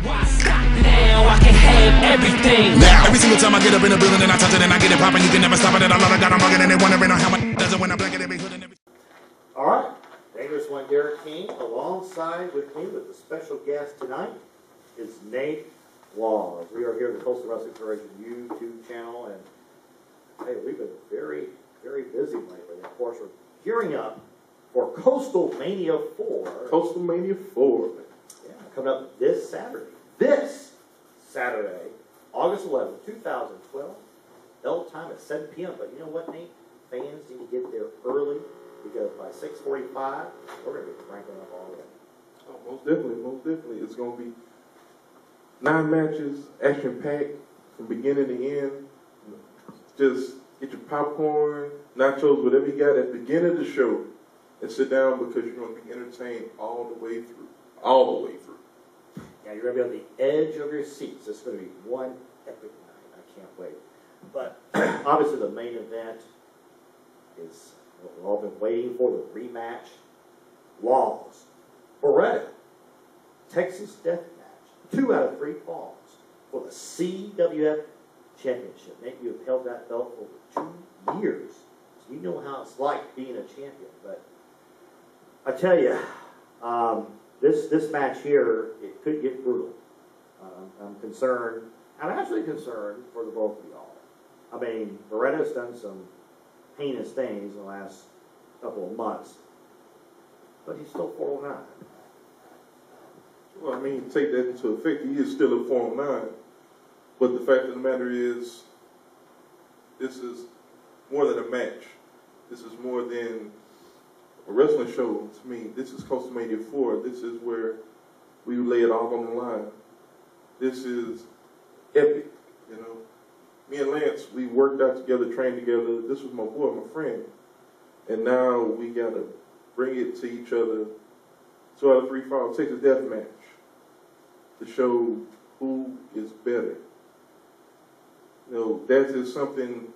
Why stop now? I can have everything. Now, every single time I get up in the building and I touch it and I get it popping, you can never stop it. And I love it, got them bugging and they wondering how much does it when I black it every hood and every. All right, Dangerous One Derek King, alongside with me with the special guest tonight is Nate Laws. We are here at the Coastal Wrestling Federation YouTube channel, and hey, we've been very, very busy lately. Of course, we're gearing up for Coastal Mainia IV. Coastal Mainia IV. Yeah, coming up this Saturday, August 11th, 2012. Bell time at 7 p.m. But you know what, Nate? Fans need to get there early because by 6:45, we're going to be cranking up already. Oh, most definitely. It's going to be 9 matches, action-packed from beginning to end. Just get your popcorn, nachos, whatever you got at the beginning of the show, and sit down because you're going to be entertained all the way through. All the way through. Yeah, you're going to be on the edge of your seats. It's going to be one epic night. I can't wait. But obviously the main event is what we've all been waiting for, the rematch. Laws. Beretta. Texas Death Match. 2 out of 3 falls for the CWF Championship. Nate, you have held that belt for 2 years. So you know how it's like being a champion. But I tell you, this match here, it could get brutal. I'm concerned. I'm actually concerned for the both of y'all. I mean, Beretta's done some heinous things in the last couple of months, but he's still 409. Well, I mean, take that into effect. He is still at 409. But the fact of the matter is, this is more than a match. This is more than a wrestling show to me. This is Coastal Mainia IV. This is where we lay it all on the line. This is epic, you know. Me and Lance, we worked out together, trained together. This was my boy, my friend. And now we got to bring it to each other. 2 out of 3 falls. Texas Death Match to show who is better. You know, that is something.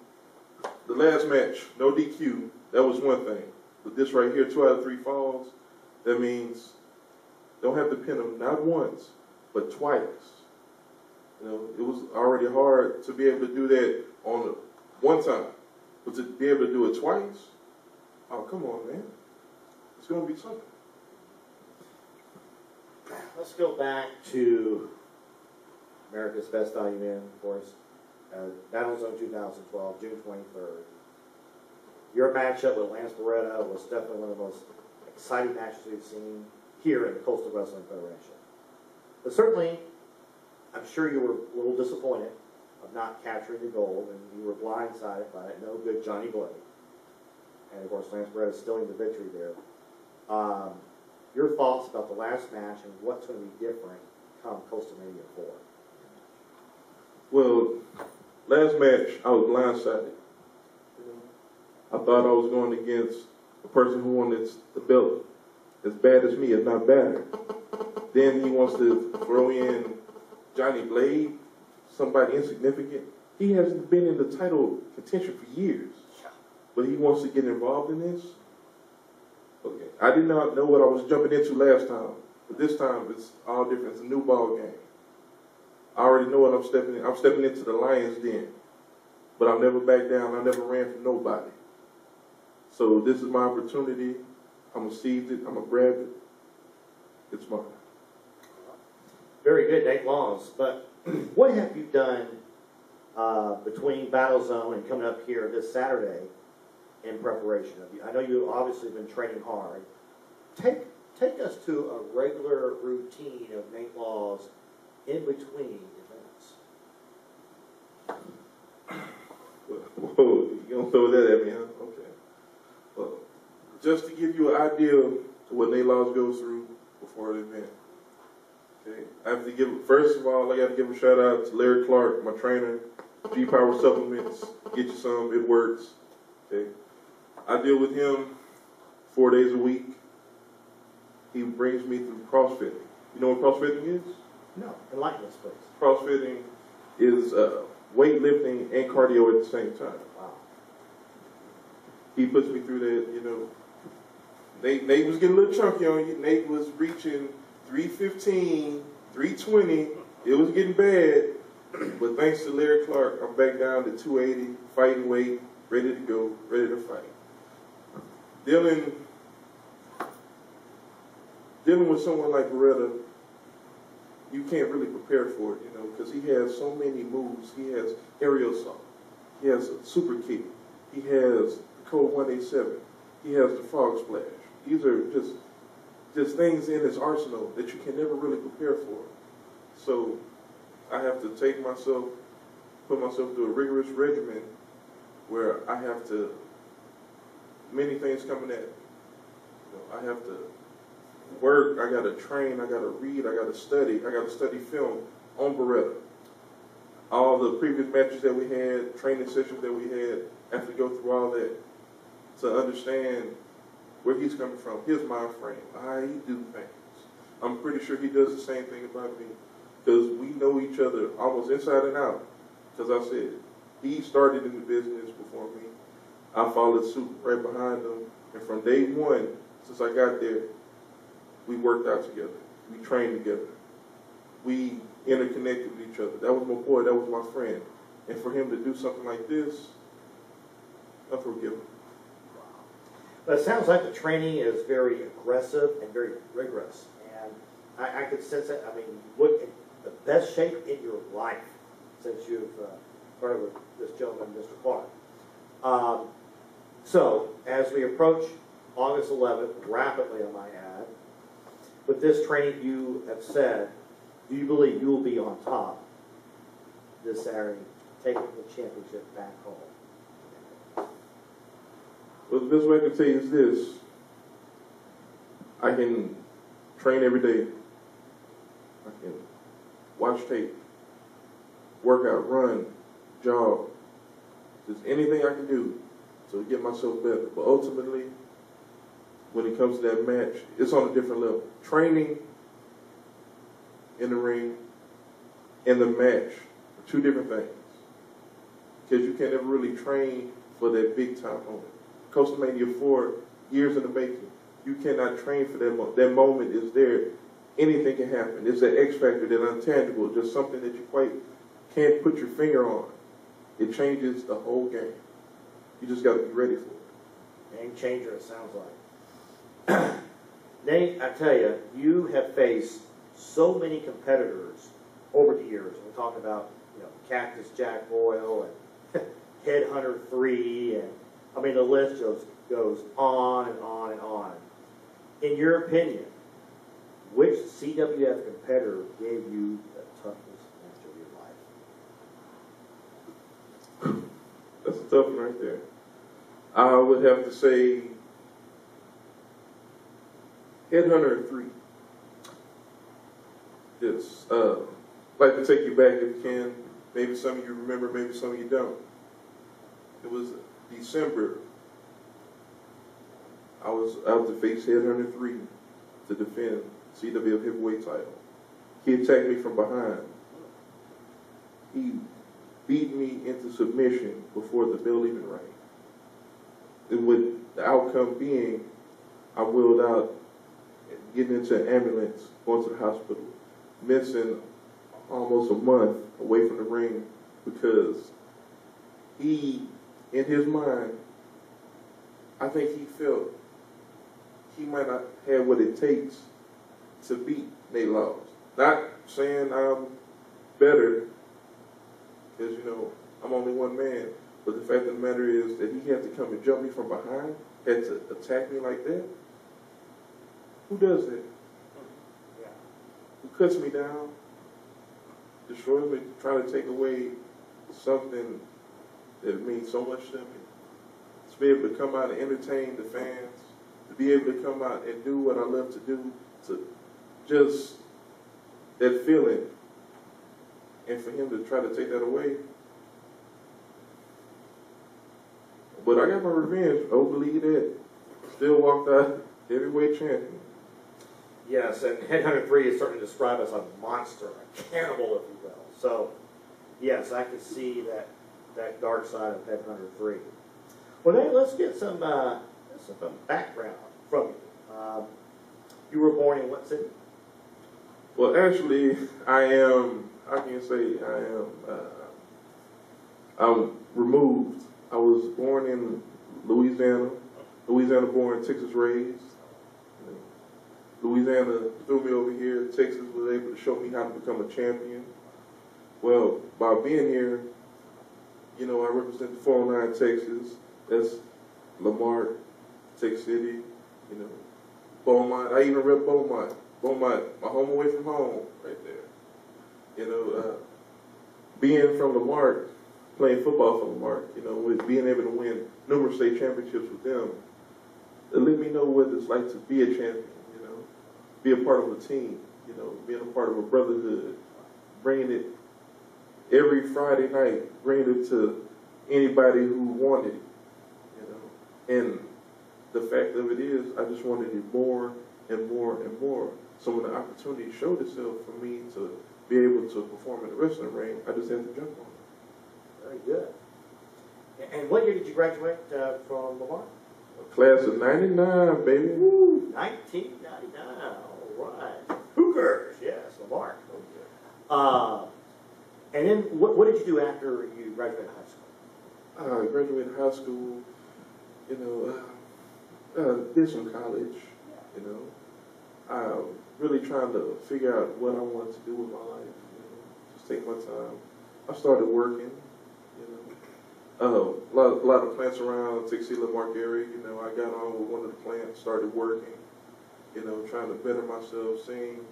The last match, no DQ, that was one thing. But this right here, 2 out of 3 falls, that means don't have to pin them not once, but twice. You know, it was already hard to be able to do that on one time, but to be able to do it twice, oh, come on, man. It's going to be something. Let's go back to America's Best Value Man, of course. Battle Zone 2012, June 23rd. Your matchup with Lance Beretta was definitely one of the most exciting matches we've seen here in the Coastal Wrestling Federation. But certainly, I'm sure you were a little disappointed of not capturing the gold, and you were blindsided by that no good Johnny Blade. And of course, Lance Beretta stealing the victory there. Your thoughts about the last match and what's going to be different come Coastal Mainia IV? Well, last match, I was blindsided. I thought I was going against a person who wanted the belt as bad as me, if not better. Then he wants to throw in Johnny Blade, somebody insignificant. He hasn't been in the title contention for years, but he wants to get involved in this. Okay, I did not know what I was jumping into last time, but this time it's all different. It's a new ball game. I already know what I'm stepping in. I'm stepping into the lion's den, but I'll never back down. I never ran from nobody. So this is my opportunity. I'm gonna seize it. I'm gonna grab it. It's mine. Very good, Nate Laws. But what have you done between Battle Zone and coming up here this Saturday in preparation of you? I know you've obviously been training hard. Take us to a regular routine of Nate Laws in between events. Whoa, you gonna throw that at me, huh? Okay. Well, just to give you an idea of what Nate Laws goes through before an event. Okay, I have to give, first of all, I got to give a shout out to Larry Clark, my trainer. G-Power Supplements, get you some, it works. Okay, I deal with him 4 days a week. He brings me through CrossFitting. You know what CrossFitting is? No, enlighten us, please. CrossFitting is weightlifting and cardio at the same time. Wow. He puts me through that, you know. Nate was getting a little chunky on you. Nate was reaching 315 320, it was getting bad, but thanks to Larry Clark, I'm back down to 280, fighting weight, ready to go, ready to fight. Dealing with someone like Beretta, you can't really prepare for it, you know, because he has so many moves. He has aerial assault. He has a super kick. He has the Code 187. He has the frog splash. These are just things in his arsenal that you can never really prepare for. So I have to put myself through a rigorous regimen where I have to, many things coming at me. You know, I have to work, I got to train, I got to read, I got to study film on Beretta. All the previous matches that we had, training sessions that we had, I have to go through all that to understand where he's coming from, his mind frame, how he do things. I'm pretty sure he does the same thing about me because we know each other almost inside and out. Because I said, he started in the business before me. I followed suit right behind him. And from day one, since I got there, we worked out together. We trained together. We interconnected with each other. That was my boy. That was my friend. And for him to do something like this, unforgivable. But it sounds like the training is very aggressive and very rigorous. And I could sense that. I mean, you look in the best shape in your life since you've started with this gentleman, Mr. Clark. So, as we approach August 11th, rapidly I might add, with this training you have said, do you believe you will be on top this Saturday, taking the championship back home? Well, the best way I can say is this. I can train every day. I can watch tape, work out, run, jog. Just anything I can do to get myself better. But ultimately, when it comes to that match, it's on a different level. Training in the ring and the match are two different things. Because you can never really train for that big time moment. Coastal Mainia IV, years in the making. You cannot train for that moment. That moment is there. Anything can happen. It's that X factor, that intangible, just something that you quite can't put your finger on. It changes the whole game. You just got to be ready for it. Game changer, it sounds like. Nate, I tell you, you have faced so many competitors over the years. We're talking about, you know, Cactus Jack Royal and Headhunter 3, and I mean the list just goes on and on and on. In your opinion, which CWF competitor gave you the toughest match of your life? That's a tough one right there. I would have to say Headhunter 3. Yes. I'd like to take you back if you can. Maybe some of you remember, maybe some of you don't. It was December. I was to face Headhunter 3 to defend CWF heavyweight title. He attacked me from behind. He beat me into submission before the bell even rang. And with the outcome being, I wheeled out, getting into an ambulance, going to the hospital, missing almost a month away from the ring because he, in his mind, I think he felt he might not have what it takes to beat Nate Laws. Not saying I'm better, because, you know, I'm only one man, but the fact of the matter is that he had to come and jump me from behind, had to attack me like that. Who does that? Yeah. Who cuts me down, destroys me, trying to take away something that means so much to me. To be able to come out and entertain the fans, to be able to come out and do what I love to do, to just that feeling, and for him to try to take that away. But I got my revenge. Don't believe that. Still walked out heavyweight champion. Yes, and Headhunter 3 is starting to describe as a monster, a cannibal, if you will. So, yes, I can see that dark side of Headhunter 3. Well, then let's get some background from you. You were born in what city? Well, actually, I am. I can say I am. I'm removed. I was born in Louisiana. Louisiana born, Texas raised. Louisiana threw me over here. Texas was able to show me how to become a champion. Well, by being here, you know, I represent the 409 Texas. That's Lamar, Texas City, you know, Beaumont. I even rep Beaumont. Beaumont, my home away from home, right there. You know, being from Lamar, playing football for Lamar, you know, with being able to win numerous state championships with them, it let me know what it's like to be a champion, you know, be a part of a team, you know, being a part of a brotherhood, bringing it every Friday night, bringing it to anybody who wanted it, you know. And the fact of it is, I just wanted it more and more and more. So when the opportunity showed itself for me to be able to perform in the wrestling ring, I just had to jump on it. Very good. And what year did you graduate from Lamar? Class of 99, baby. Woo, 1999. All right. Hookers. Yes, Lamar. And then what did you do after you graduated high school? I graduated high school, you know, did some college, you know. Really trying to figure out what I wanted to do with my life, you know, just take my time. I started working, you know. A lot of plants around Texas Mark area, you know. I got on with one of the plants, started working, you know, trying to better myself, seeing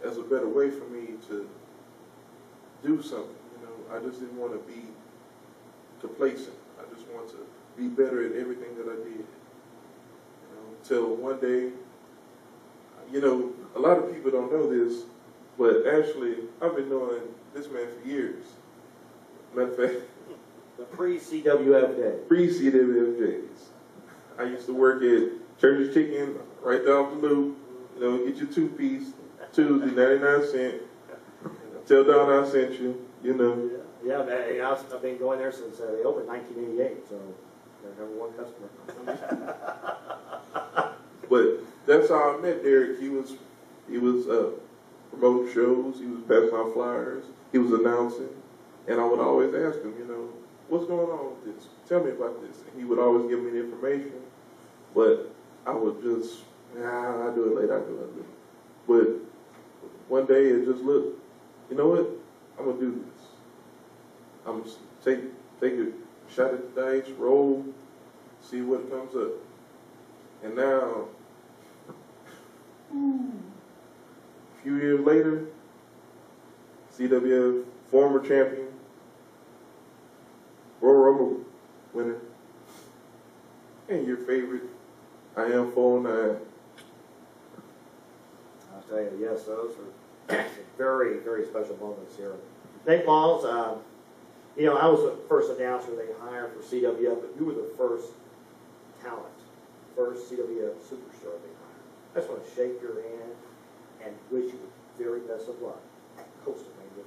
as a better way for me to do something, you know. I just didn't want to be complacent. I just wanted to be better at everything that I did. You know, till one day, you know, a lot of people don't know this, but actually, I've been knowing this man for years. Matter of fact, the pre-CWF day. Pre-CWF days. I used to work at Church's Chicken, right down the loop. You know, get your two-piece, Tuesday, 99 cents. Tell Don I sent you, you know. Yeah, I've been going there since they opened in 1988, so they're number one customer. But that's how I met Derek. He was promoting shows. He was passing out flyers. He was announcing, and I would always ask him, you know, what's going on with this? Tell me about this. And he would always give me the information, but I would just, I'll do it later. I'll do it. But one day it just looked, you know what? I'm gonna do this. I'm gonna take a shot at the dice, roll, see what comes up. And now, a few years later, CWF former champion, Royal Rumble winner, and your favorite, I Am 409. I'll tell you, yes, those are very, very special moments here. Nate Laws, you know, I was the first announcer they hired for CWF, but you were the first talent, first CWF superstar they hired. I just want to shake your hand and wish you the very best of luck at Coastal Mainia IV.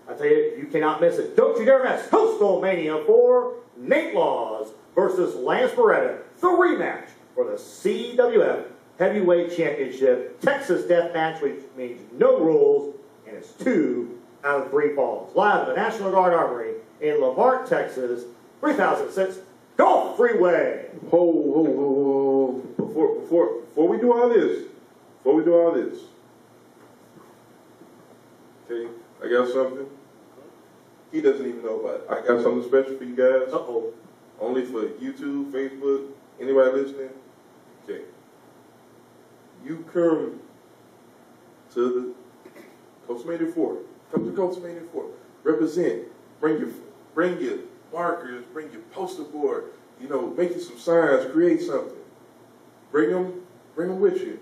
I tell you, you cannot miss it. Don't you dare miss Coastal Mainia IV, Nate Laws versus Lance Beretta, the rematch for the CWF Heavyweight Championship, Texas Death Match, which means no rules, and it's 2 out of 3 falls. Live at the National Guard Armory in Lamar, Texas, 3006 Gulf Freeway. Whoa. Before we do all this, okay, I got something. He doesn't even know about it. I got something special for you guys. Uh-oh. Only for YouTube, Facebook, anybody listening. Okay. You come to the Coastal Mainia IV. Come to Coastal Mainia IV. Represent. Bring your markers. Bring your poster board. You know, make you some signs. Create something. Bring them with you.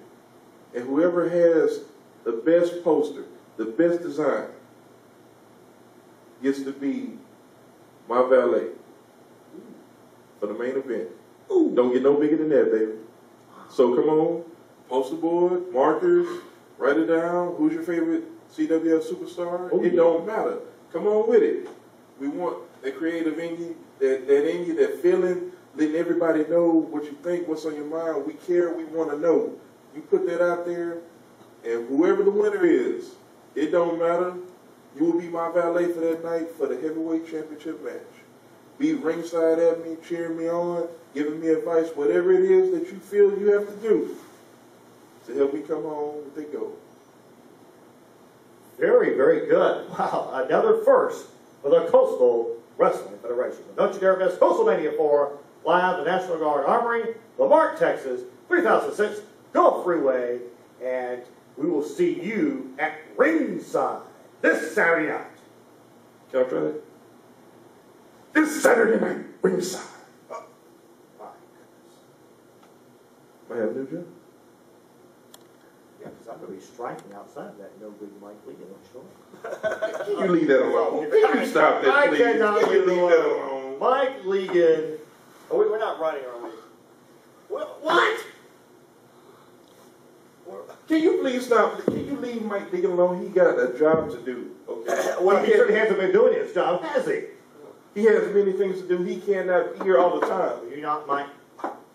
And whoever has the best poster, the best design, gets to be my valet for the main event. Ooh. Don't get no bigger than that, baby. So come on, poster board, markers, write it down. Who's your favorite CWF superstar? Ooh. It don't matter. Come on with it. We want that creative in you, that in you, that feeling, letting everybody know what you think, what's on your mind. We care, we want to know. You put that out there, And whoever the winner is, it don't matter. You will be my valet for that night for the heavyweight championship match. Be ringside at me, cheering me on, giving me advice, whatever it is that you feel you have to do to help me come home with the gold. Very, very good. Wow, another first for the Coastal Wrestling Federation. Don't you dare miss Coastal Mainia IV, live at the National Guard Armory, Lamar, Texas, 3006 Gulf Freeway, and we will see you at ringside this Saturday night. Can I try that? This Saturday night, ringside. My goodness. I have a new job. Yeah, because I'm going to be striking outside of that no good Mike Legan, I'm sure. You leave that alone. Can you stop that, please? I cannot Can you leave leave that alone? Mike Legan. Oh, we're not running, are we? What? Can you please stop? Can you leave Mike Deacon alone? He got a job to do, okay? Well, he certainly hasn't been doing his job, has he? He has many things to do. He cannot be here all the time. You're not Mike.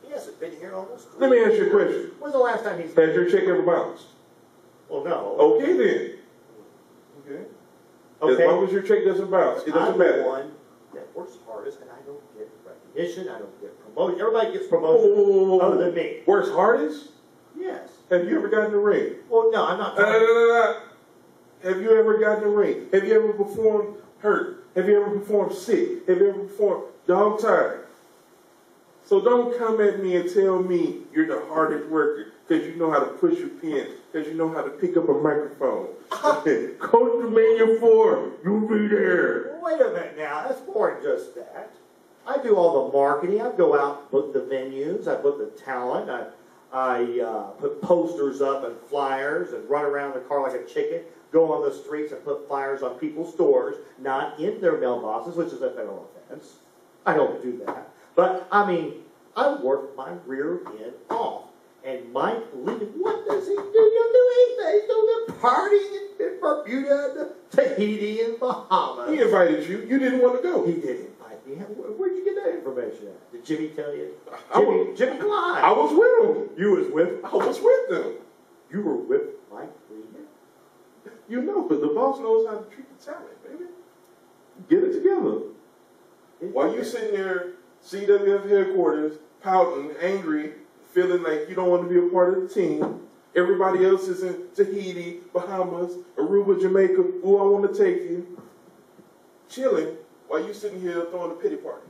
He hasn't been here almost. Let me ask you a question. When's the last time he's Has your check ever bounced? Well, no. Okay, then. Okay. Okay. As long as your check doesn't bounce, it doesn't I'm matter. the one that works hardest, and I don't get recognition. I don't get promotion. Everybody gets promotion Whoa. other than me. Works hardest? Yes. Have you ever gotten a ring? Well, no, I'm not. Have you ever gotten a ring? Have you ever performed hurt? Have you ever performed sick? Have you ever performed dog-tired? So don't come at me and tell me you're the hardest worker because you know how to push a pen, because you know how to pick up a microphone. Coastal Mainia IV, you'll be there. Wait a minute now. That's more than just that. I do all the marketing. I go out, book the venues. I book the talent. I put posters up and flyers and run around the car like a chicken. Go on the streets and put flyers on people's doors, not in their mailboxes, which is a federal offense. I don't do that. But, I mean, I work my rear end off. And Mike Lee, what does he do? You do anything. He's doing the partying in Bermuda, Tahiti, and Bahamas. He invited you. You didn't want to go. He did invite me. Where'd you get that information at? Did Jimmy tell you? Jimmy Clyde. I was with him. You was with? I was with them. You were with Mike Lee? You know, but the boss knows how to treat the talent, baby. Get it together. While you sitting there, CWF headquarters, pouting, angry, feeling like you don't want to be a part of the team. Everybody else is in Tahiti, Bahamas, Aruba, Jamaica. Ooh, I want to take you. Chilling while you sitting here throwing a pity party.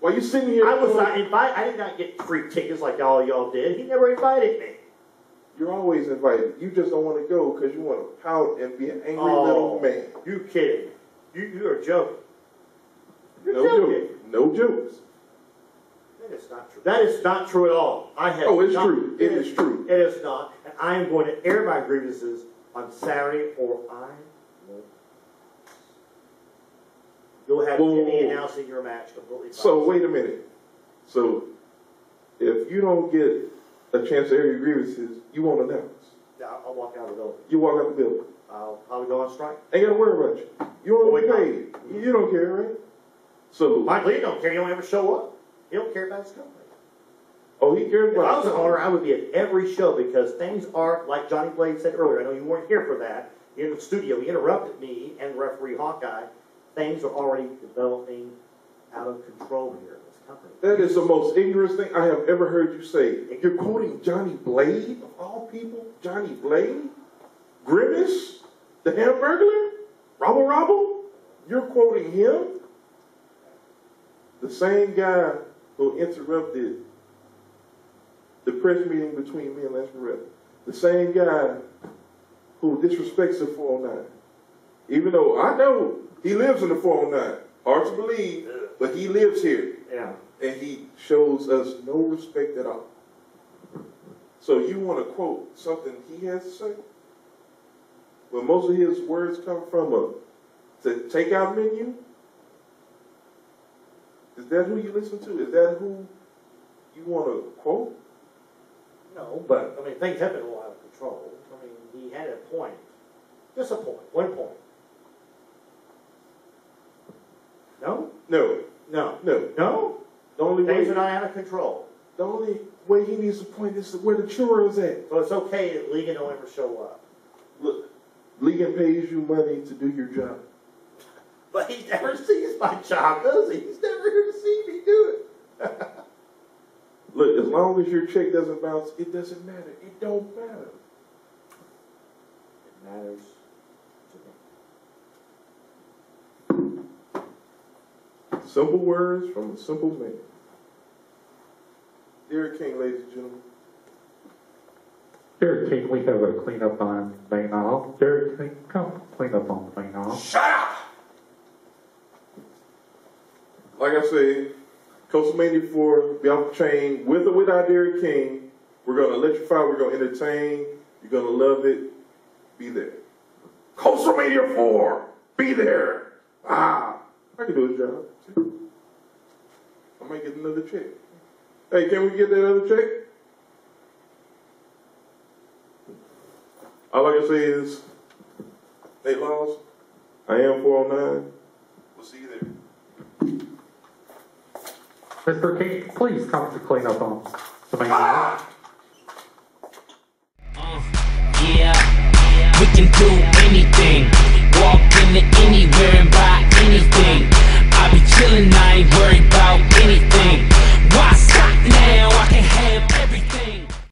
While you sitting here, I was not invited. I did not get free tickets like all y'all did. He never invited me. You're always invited. You just don't want to go because you want to pout and be an angry little man. You kidding? You're joking. You're No joking. jokes. No jokes. That is not true. That is not true at all. I have. Oh, it's not, true. It is true. It is not. And I am going to air my grievances on Saturday, or I will. You'll have me announcing your match completely. So wait a minute. So if you don't get a chance to air your grievances, you won't announce. I'll walk out of the building. You walk out the building. I'll probably go on strike. Ain't got to worry about you. You won't get paid. You don't care, right? So Mike Lee don't care. He don't ever show up. He don't care about his company. oh, he cares If I about was an owner, I would be at every show because things are, like Johnny Blade said earlier, I know you weren't here for that, in the studio, he interrupted me and referee Hawkeye. Things are already developing out of control here in this company. That is the most ignorant thing I have ever heard you say. You're quoting Johnny Blade, of all people? Johnny Blade? Grimace? The Hamburglar? Robble Robble? You're quoting him? The same guy who interrupted the press meeting between me and Lance Moretta. The same guy who disrespects the 409. Even though I know he lives in the 409. Hard to believe, but he lives here. Yeah. And he shows us no respect at all. So you want to quote something he has to say? Well, most of his words come from a takeout menu? Is that who you listen to? Is that who you want to quote? No, but, I mean, things have been a little out of control. I mean, he had a point. Just a point. One point. No? No. No. No. No? The only way. Things are not out of control. The only way he needs to point is where the chore is at. So it's okay that Ligon don't ever show up. Look, Ligon pays you money to do your job. But he never sees my job, does he? He's never here to see me do it. Look, as long as your check doesn't bounce, it doesn't matter. It don't matter. It matters to me. Simple words from a simple man. Derek King, ladies and gentlemen. Derek King, we have a cleanup on main aisle. Derek King, come clean up on the main aisle. Shut up! Like I said, Coastal Mainia IV, be off the chain, with or without Derek King. We're going to electrify, we're going to entertain. You're going to love it. Be there. Coastal Mainia IV, be there. Ah, I can do his job. See? I might get another check. Hey, can we get that other check? All I can say is, Nate Laws, I am 409. We'll see you there. Mr. King, please come to clean up on the main aisle. Yeah, we can do anything. Walk into anywhere and buy anything.